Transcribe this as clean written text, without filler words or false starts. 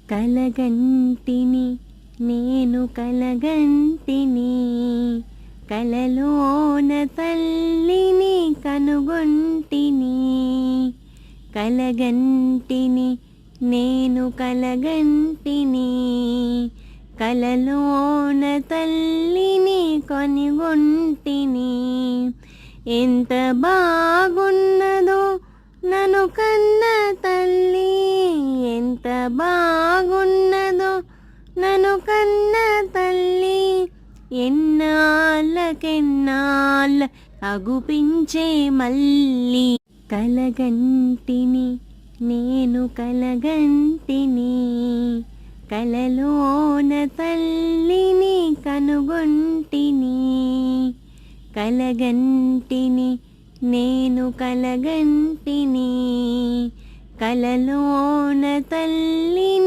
కలగంటిని నేను కలగంటిని కలలోన తల్లిని కనుగొంటిని కలగంటిని నేను కలగంటిని కలలోన తల్లిని కనుగొంటిని ఎంత బాగున్నదో నన్ను కన్న తల్లి ఎంత బాగున్నదో నన్ను కన్న తల్లి ఎన్నాళ్ళకెన్నాళ్ళ అగుపించే మళ్ళీ కలగంటిని నేను కలగంటిని కలలోన తల్లిని కనుగొంటిని కలగంటిని నేను కలగంటిని కలలోన తల్లిని